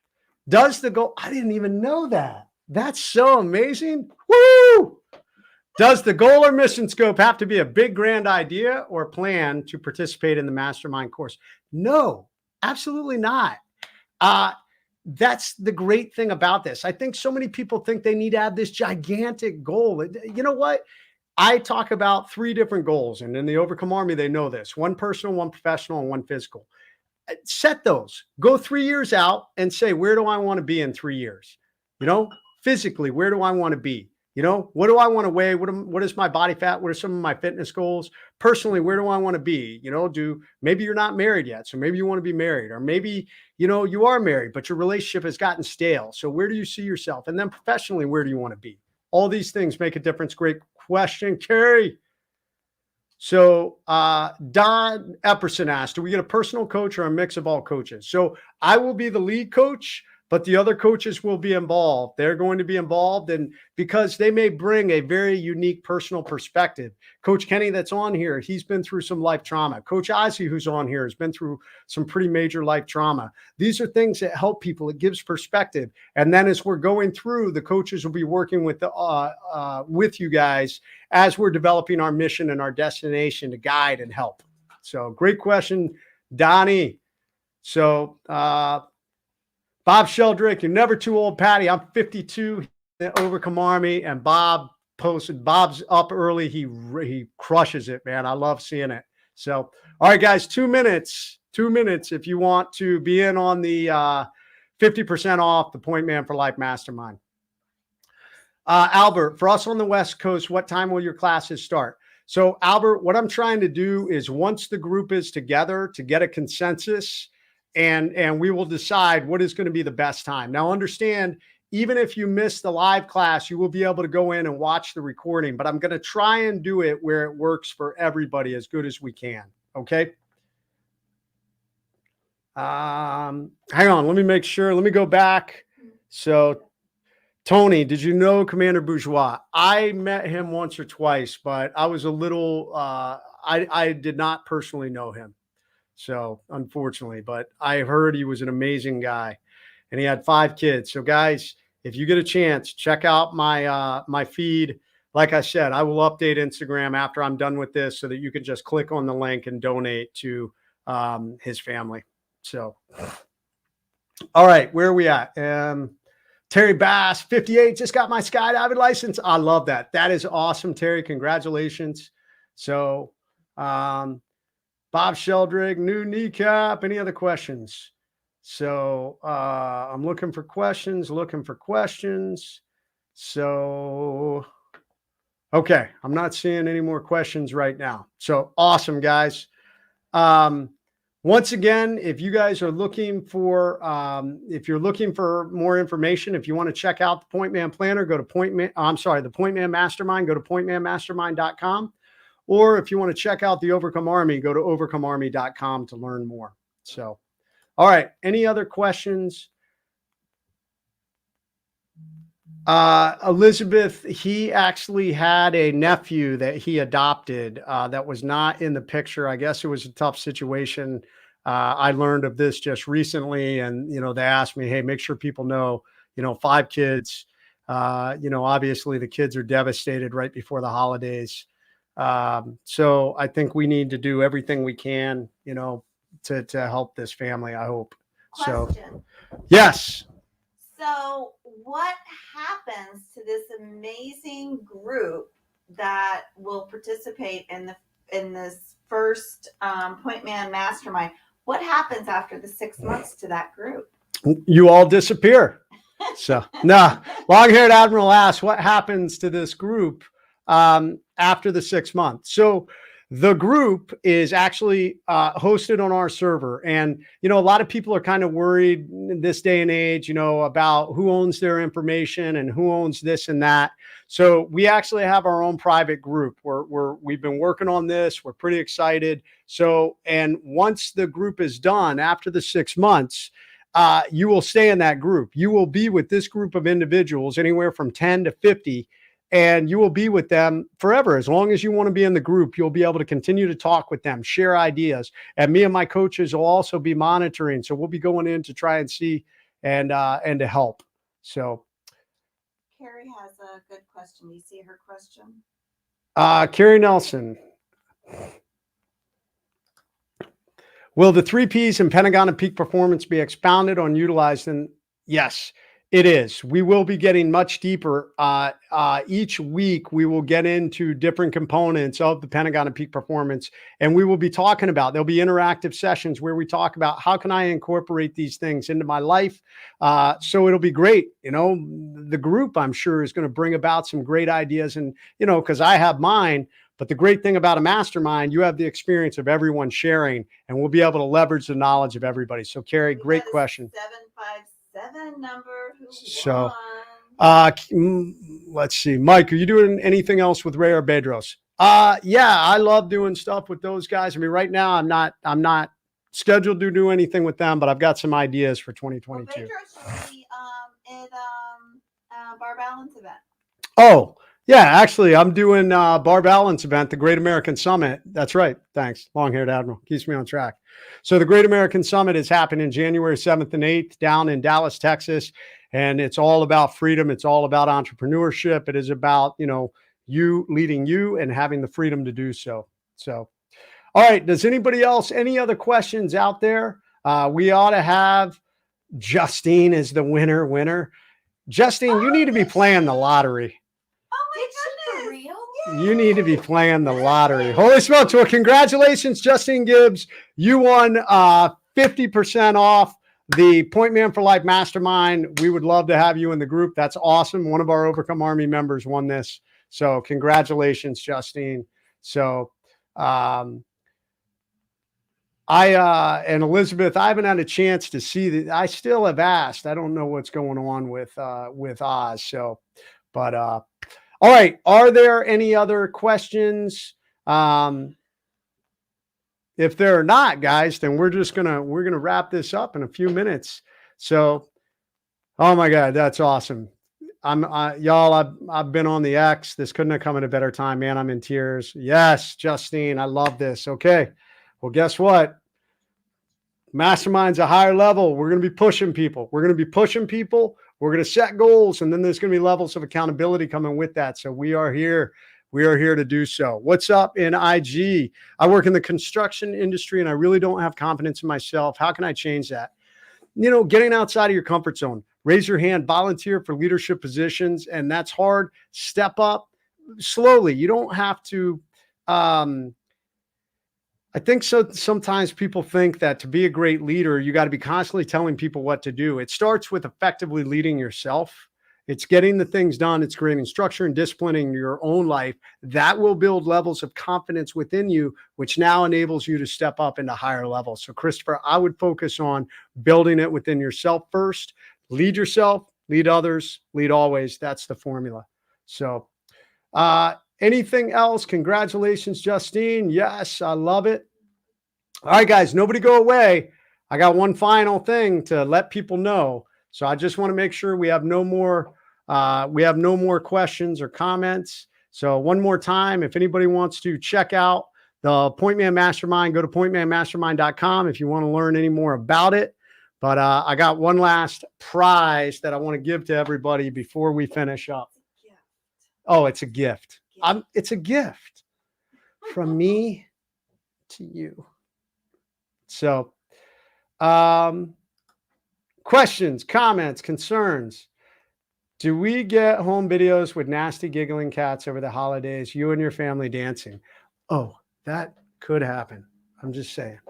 [SPEAKER 2] Does the goal, I didn't even know that. That's so amazing. Woo! Does the goal or mission scope have to be a big, grand idea or plan to participate in the Mastermind course? No, absolutely not. That's the great thing about this. I think so many people think they need to have this gigantic goal. You know what? I talk about 3 different goals, and in the Overcome Army, they know this: 1 personal, 1 professional, and 1 physical. Set those. Go 3 years out and say, where do I want to be in 3 years? You know, physically, where do I want to be? You know, what do I want to weigh? What is my body fat? What are some of my fitness goals? Personally, where do I want to be? You know, maybe you're not married yet, so maybe you want to be married, or maybe, you know, you are married, but your relationship has gotten stale. So where do you see yourself? And then professionally, where do you want to be? All these things make a difference. Great question, Carrie. So Don Epperson asked, do we get a personal coach or a mix of all coaches? So I will be the lead coach, but the other coaches will be involved. They're going to be involved, and because they may bring a very unique personal perspective. Coach Kenny that's on here, he's been through some life trauma. Coach Ozzy, who's on here, has been through some pretty major life trauma. These are things that help people. It gives perspective. And then as we're going through, the coaches will be working with you guys as we're developing our mission and our destination to guide and help. So great question, Donnie. So Bob Sheldrick, you're never too old, Patty. I'm 52, the Overcome Army, and Bob posted. Bob's up early. He crushes it, man. I love seeing it. So, all right, guys, 2 minutes. 2 minutes if you want to be in on the 50% off the Point Man for Life Mastermind. Albert, for us on the West Coast, what time will your classes start? So, Albert, what I'm trying to do is once the group is together to get a consensus, and we will decide what is going to be the best time. Now, understand, even if you miss the live class, you will be able to go in and watch the recording, but I'm going to try and do it where it works for everybody as good as we can. Okay. Hang on. Let me make sure. Let me go back. So Tony, did you know Commander Bourgeois? I met him once or twice, but I was a little, I did not personally know him. So unfortunately, but I heard he was an amazing guy and he had 5 kids. So guys, if you get a chance, check out my, my feed. Like I said, I will update Instagram after I'm done with this so that you can just click on the link and donate to his family. So, all All right, where are we at? Terry Bass, 58, just got my skydiving license. I love that. That is awesome, Terry. Congratulations. So, Bob Sheldrick, new kneecap. Any other questions? So, I'm looking for questions. So, okay, I'm not seeing any more questions right now. So awesome, guys. Once again, if you guys are looking for, if you're looking for more information, if you want to check out the Point Man Planner, go to the Point Man Mastermind, go to pointmanmastermind.com. Or if you want to check out the Overcome Army, go to overcomearmy.com to learn more. So, all right. Any other questions? Elizabeth, he actually had a nephew that he adopted that was not in the picture. I guess it was a tough situation. I learned of this just recently, and, they asked me, hey, make sure people know, 5 kids, obviously the kids are devastated right before the holidays. So I think we need to do everything we can, to help this family, I hope.
[SPEAKER 1] Question.
[SPEAKER 2] So, yes.
[SPEAKER 1] So what happens to this amazing group that will participate in this first Point Man Mastermind? What happens after the 6 months to that group?
[SPEAKER 2] You all disappear. So, no. Long-haired Admiral asks, what happens to this group after the 6 months? So the group is actually hosted on our server. And, a lot of people are kind of worried in this day and age, about who owns their information and who owns this and that. So we actually have our own private group we've been working on this. We're pretty excited. So, and once the group is done after the 6 months, you will stay in that group. You will be with this group of individuals, anywhere from 10 to 50. And you will be with them forever. As long as you want to be in the group, you'll be able to continue to talk with them, share ideas. And me and my coaches will also be monitoring. So we'll be going in to try and see and to help. So
[SPEAKER 1] Carrie has a good question. You see her question?
[SPEAKER 2] Carrie Nelson. Will the 3 Ps in Pentagon and Peak Performance be expounded on, utilized? And yes, it is. We will be getting much deeper. Each week, we will get into different components of the Pentagon and Peak Performance, and we will be talking about, there'll be interactive sessions where we talk about how can I incorporate these things into my life. So it'll be great. The group, I'm sure, is going to bring about some great ideas, and, because I have mine. But the great thing about a mastermind, you have the experience of everyone sharing, and we'll be able to leverage the knowledge of everybody. So, Carrie, great question.
[SPEAKER 1] 757 number.
[SPEAKER 2] So, let's see, Mike, are you doing anything else with Ray or Bedros? Yeah, I love doing stuff with those guys. I mean, right now I'm not scheduled to do anything with them, but I've got some ideas for 2022.
[SPEAKER 1] Well, Bedros should be at Bar Balance event.
[SPEAKER 2] Oh, yeah, actually, I'm doing Bar Balance event, the Great American Summit. That's right. Thanks. Long-haired Admiral. Keeps me on track. So the Great American Summit is happening January 7th and 8th down in Dallas, Texas. And it's all about freedom. It's all about entrepreneurship. It is about, you leading you and having the freedom to do so. So, all right. Does anybody else, any other questions out there? We ought to have Justine as the winner. Justine, you need to be playing the lottery.
[SPEAKER 1] For real?
[SPEAKER 2] You need to be playing the lottery. Holy smokes. Well, congratulations, Justine Gibbs. You won 50% off the Point Man for Life Mastermind. We would love to have you in the group. That's awesome. One of our Overcome Army members won this. So congratulations, Justine. So and Elizabeth, I haven't had a chance to see that. I still have asked. I don't know what's going on with Oz. So, but all right. Are there any other questions? If there are not, guys, then we're gonna wrap this up in a few minutes. So, oh my God, that's awesome. Y'all, I've been on the X. This couldn't have come at a better time, man. I'm in tears. Yes, Justine, I love this. Okay. Well, guess what? Mastermind's a higher level. We're going to be pushing people. We're going to set goals, and then there's going to be levels of accountability coming with that. So we are here. We are here to do so. What's up in IG? I work in the construction industry, and I really don't have confidence in myself. How can I change that? getting outside of your comfort zone. Raise your hand, volunteer for leadership positions. And that's hard. Step up slowly. You don't have to, I think so. Sometimes people think that to be a great leader, you got to be constantly telling people what to do. It starts with effectively leading yourself. It's getting the things done. It's creating structure and disciplining your own life. That will build levels of confidence within you, which now enables you to step up into higher levels. So, Christopher, I would focus on building it within yourself first. Lead yourself, lead others, lead always. That's the formula. So, anything else? Congratulations, Justine. Yes, I love it. All right, guys, nobody go away. I got one final thing to let people know. So I just want to make sure we have no more questions or comments. So one more time, if anybody wants to check out the Point Man Mastermind, go to pointmanmastermind.com if you want to learn any more about it. But I got one last prize that I want to give to everybody before we finish up. Oh, it's a gift. It's a gift from me to you. So, questions, comments, concerns. Do we get home videos with nasty giggling cats over the holidays, you and your family dancing? Oh, that could happen. I'm just saying.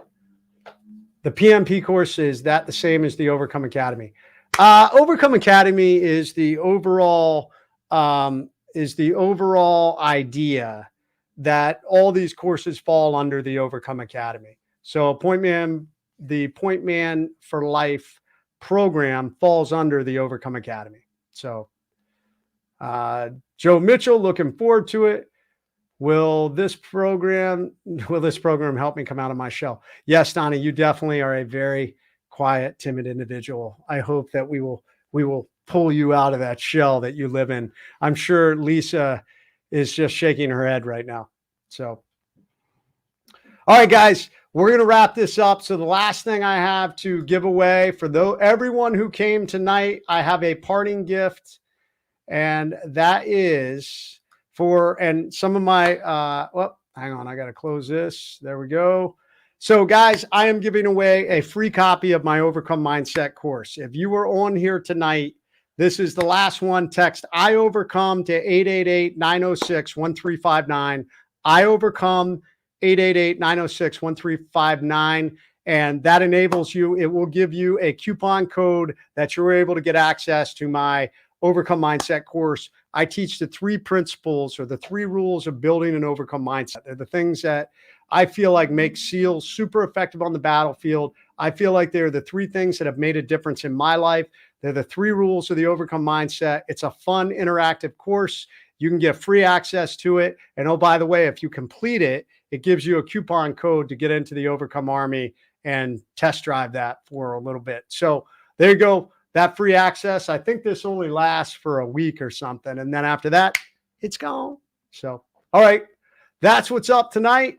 [SPEAKER 2] The PMP course, is that the same as the Overcome Academy? Overcome Academy is the overall idea that all these courses fall under the Overcome Academy. So the Point Man for Life program falls under the Overcome Academy. So Joe Mitchell, looking forward to it. Will this program help me come out of my shell? Yes, Donnie, you definitely are a very quiet, timid individual. I hope that we will pull you out of that shell that you live in. I'm sure Lisa is just shaking her head right now. So, all right, guys, we're going to wrap this up. So the last thing I have to give away for everyone who came tonight, I have a parting gift, and that is and some of my, hang on, I got to close this. There we go. So guys, I am giving away a free copy of my Overcome Mindset course. If you were on here tonight, this is the last one. Text I Overcome to 888-906-1359. I Overcome 888-906-1359. And that enables you, it will give you a coupon code that you're able to get access to my Overcome Mindset course. I teach the 3 principles or the 3 rules of building an Overcome Mindset. They're the things that I feel like make SEALs super effective on the battlefield. I feel like they're the 3 things that have made a difference in my life. They're the 3 rules of the Overcome Mindset. It's a fun, interactive course. You can get free access to it. And oh, by the way, if you complete it, it gives you a coupon code to get into the Overcome Army and test drive that for a little bit. So there you go. That free access. I think this only lasts for a week or something. And then after that, it's gone. So, all right. That's what's up tonight.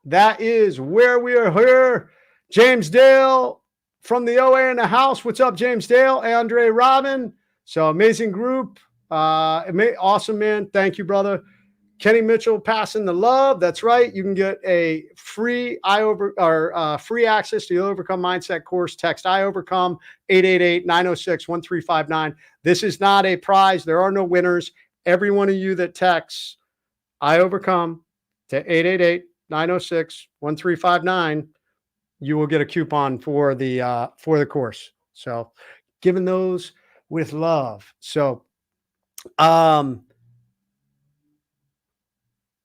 [SPEAKER 2] That is where we are here. James Dale from the OA in the house. What's up, James Dale? Andre Robin. So amazing group. Awesome, man. Thank you, brother. Kenny Mitchell passing the love. That's right. You can get a free free access to the Overcome Mindset course. Text I Overcome 888-906-1359. This is not a prize. There are no winners. Every one of you that texts I Overcome to 888-906-1359, you will get a coupon for the course. So giving those with love. So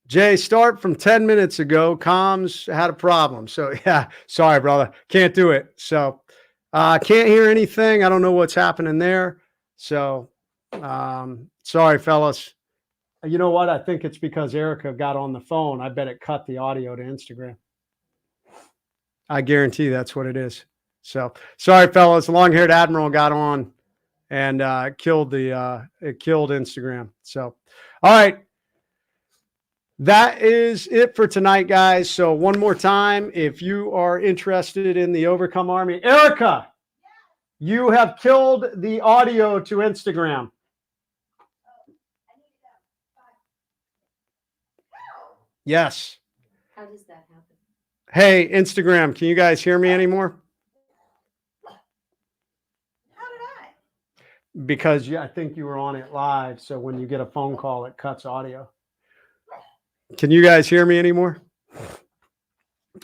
[SPEAKER 2] Jay, start from 10 minutes ago. Comms had a problem. So yeah, sorry, brother. Can't do it. So can't hear anything. I don't know what's happening there. So sorry, fellas. You know what? I think it's because Erica got on the phone. I bet it cut the audio to Instagram. I guarantee that's what it is. So sorry, fellas. Long-haired Admiral got on and it killed Instagram. So, all right. That is it for tonight, guys. So one more time, if you are interested in the Overcome Army, Erica, you have killed the audio to Instagram. Yes.
[SPEAKER 4] How does that happen?
[SPEAKER 2] Hey, Instagram, can you guys hear me anymore? because I think you were on it live. So when you get a phone call, it cuts audio. Can you guys hear me anymore?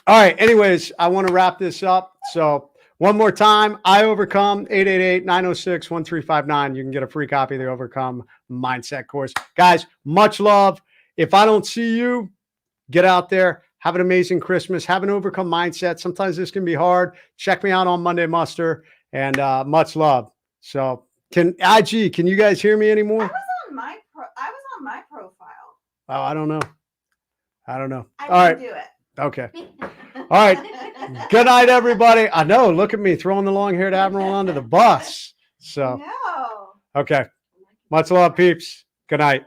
[SPEAKER 2] All right. Anyways, I want to wrap this up. So one more time, I Overcome, 888-906-1359. You can get a free copy of the Overcome Mindset course. Guys, much love. If I don't see you, get out there. Have an amazing Christmas. Have an Overcome Mindset. Sometimes this can be hard. Check me out on Monday Muster, and much love. So can you guys hear me anymore?
[SPEAKER 1] I was on my profile.
[SPEAKER 2] Oh, I don't know.
[SPEAKER 1] I
[SPEAKER 2] All
[SPEAKER 1] didn't
[SPEAKER 2] right.
[SPEAKER 1] do it.
[SPEAKER 2] Okay. All right. Good night, everybody. I know. Look at me throwing the long-haired admiral under the bus. So,
[SPEAKER 1] No.
[SPEAKER 2] okay. Much love, peeps. Good night.